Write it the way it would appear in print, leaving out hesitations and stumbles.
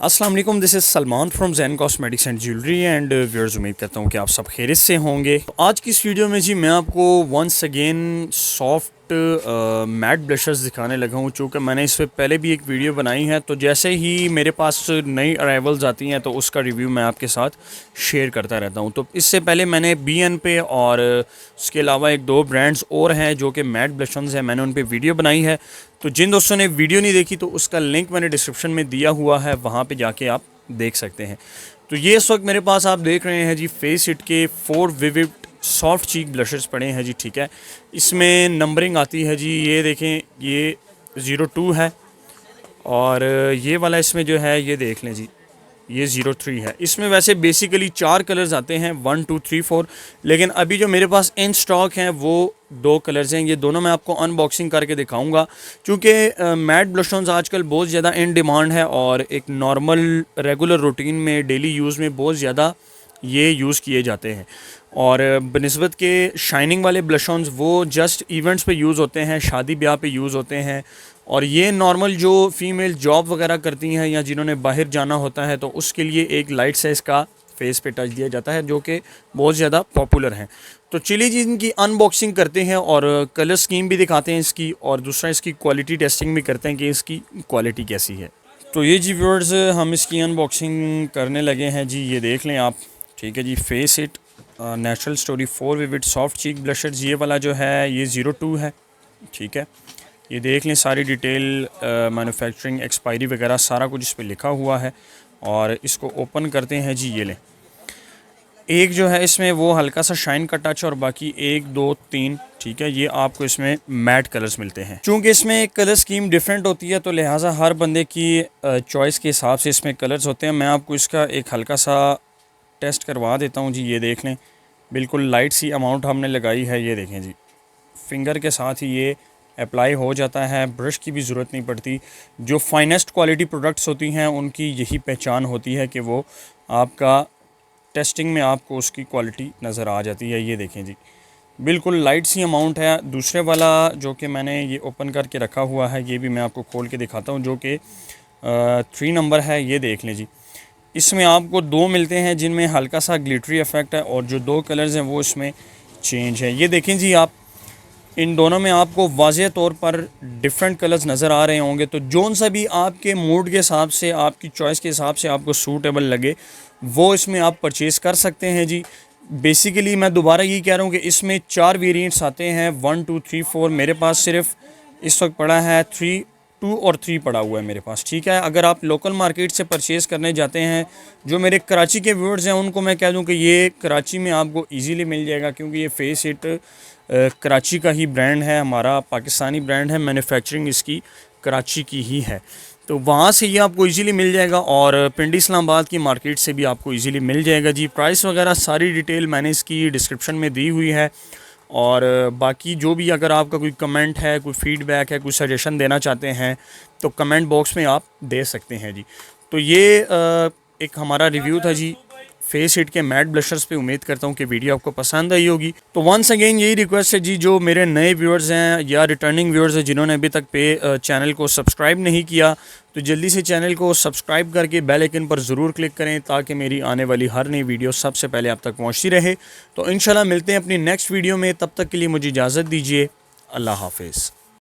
अस्सलाम वालेकुम, this is Salman from Zain cosmetics and jewellery and viewers. उम्मीद करता हूँ कि आप सब खैरियत से होंगे। तो आज की इस वीडियो में जी मैं आपको once again soft matte blushers दिखाने लगा हूँ। चूँकि मैंने इस पे पहले भी एक वीडियो बनाई है, तो जैसे ही मेरे पास नई अराइवल्स आती हैं तो उसका रिव्यू मैं आपके साथ शेयर करता रहता हूँ। तो इससे पहले मैंने BN पे और उसके अलावा एक दो ब्रांड्स और हैं जो कि मैट ब्लशर्स हैं, मैंने उन पे वीडियो बनाई है। तो जिन दोस्तों ने वीडियो नहीं देखी तो उसका लिंक मैंने डिस्क्रिप्शन में दिया हुआ है, वहाँ पे जाके आप देख सकते हैं। तो ये इस वक्त मेरे पास आप देख रहे हैं जी फेस इट के 4 विविड सॉफ्ट चीक ब्लशर्स पड़े हैं जी। ठीक है, इसमें नंबरिंग आती है जी, ये देखें, ये 02 है और ये वाला इसमें जो है ये देख लें जी, ये 03 है। इसमें वैसे बेसिकली 4 कलर्स आते हैं, 1 2 3 4, लेकिन अभी जो मेरे पास इन स्टॉक हैं वो 2 कलर्स हैं। ये दोनों मैं आपको अनबॉक्सिंग करके दिखाऊंगा, क्योंकि मैट ब्लशर्स आजकल बहुत ज़्यादा इन डिमांड है और एक नॉर्मल रेगुलर रूटीन में डेली यूज़ में बहुत ज़्यादा ये यूज़ किए जाते हैं। और बनिस्बत के शाइनिंग वाले ब्लशर्स वो जस्ट इवेंट्स पे यूज़ होते हैं, शादी ब्याह पे यूज़ होते हैं। और ये नॉर्मल जो फीमेल जॉब वगैरह करती हैं या जिन्होंने बाहर जाना होता है तो उसके लिए एक लाइट से इसका फेस पे टच दिया जाता है, जो कि बहुत ज़्यादा पॉपुलर हैं। तो चलिए जी इनकी अनबॉक्सिंग करते हैं और कलर स्कीम भी दिखाते हैं इसकी, और दूसरा इसकी क्वालिटी टेस्टिंग भी करते हैं कि इसकी क्वालिटी कैसी है। तो ये जी व्यूअर्स, हम इसकी अनबॉक्सिंग करने लगे हैं जी। ये देख लें आप, ठीक है जी। Face it natural story 4 vivid soft cheek blushers, ये वाला जो है ये 02 है। ठीक है, ये देख लें, सारी डिटेल मैन्युफैक्चरिंग एक्सपायरी वगैरह सारा कुछ इस पर लिखा हुआ है। और इसको ओपन करते हैं जी। ये लें, एक जो है इसमें वो हल्का सा शाइन का टच, और बाकी 1 2 3, ठीक है, ये आपको इसमें मैट कलर्स मिलते हैं। चूँकि इसमें कलर स्कीम डिफरेंट होती है तो लिहाजा हर बंदे की चॉइस के हिसाब से इसमें कलर्स होते हैं। मैं आपको इसका एक हल्का सा टेस्ट करवा देता हूँ जी। ये देख लें, बिल्कुल लाइट सी अमाउंट हमने लगाई है। ये देखें जी, फिंगर के साथ ही ये अप्लाई हो जाता है, ब्रश की भी ज़रूरत नहीं पड़ती। जो फाइनेस्ट क्वालिटी प्रोडक्ट्स होती हैं उनकी यही पहचान होती है कि वो आपका टेस्टिंग में आपको उसकी क्वालिटी नज़र आ जाती है। ये देखें जी, बिल्कुल लाइट सी अमाउंट है। दूसरे वाला जो कि मैंने ये ओपन करके रखा हुआ है, ये भी मैं आपको खोल के दिखाता हूँ, जो कि 3 नंबर है। ये देख लें जी, इसमें आपको 2 मिलते हैं जिनमें हल्का सा ग्लिटरी इफेक्ट है, और जो 2 कलर्स हैं वो इसमें चेंज है। ये देखें जी, आप इन दोनों में आपको वाज़ेह तौर पर डिफरेंट कलर्स नज़र आ रहे होंगे। तो जोन सा भी आपके मूड के हिसाब से, आपकी चॉइस के हिसाब से आपको सूटेबल लगे वो इसमें आप परचेज़ कर सकते हैं जी। बेसिकली मैं दोबारा यही कह रहा हूँ कि इसमें 4 वेरिएंट्स आते हैं, 1 2 3 4। मेरे पास सिर्फ इस वक्त पड़ा है 3 2 और 3 पड़ा हुआ है मेरे पास। ठीक है, अगर आप लोकल मार्केट से परचेज़ करने जाते हैं, जो मेरे कराची के व्यूअर्स हैं उनको मैं कह दूं कि ये कराची में आपको इजीली मिल जाएगा, क्योंकि ये फेस इट कराची का ही ब्रांड है, हमारा पाकिस्तानी ब्रांड है, मैन्युफैक्चरिंग इसकी कराची की ही है। तो वहाँ से ये आपको इजीली मिल जाएगा, और पिंडी इस्लामाबाद की मार्केट से भी आपको इजीली मिल जाएगा जी। प्राइस वगैरह सारी डिटेल मैंने इसकी डिस्क्रिप्शन में दी हुई है। और बाकी जो भी अगर आपका कोई कमेंट है, कोई फ़ीडबैक है, कोई सजेशन देना चाहते हैं तो कमेंट बॉक्स में आप दे सकते हैं जी। तो ये एक हमारा रिव्यू था जी फेस इट के मैट ब्लशर्स पे। उम्मीद करता हूँ कि वीडियो आपको पसंद आई होगी। तो वंस अगेन यही रिक्वेस्ट है जी, जो मेरे नए व्यूअर्स हैं या रिटर्निंग व्यूअर्स हैं जिन्होंने अभी तक चैनल को सब्सक्राइब नहीं किया, तो जल्दी से चैनल को सब्सक्राइब करके बेल आइकन पर ज़रूर क्लिक करें, ताकि मेरी आने वाली हर नई वीडियो सबसे पहले आप तक पहुँचती रहे। तो इंशाल्लाह मिलते हैं अपनी नेक्स्ट वीडियो में, तब तक के लिए मुझे इजाज़त दीजिए। अल्लाह हाफिज़।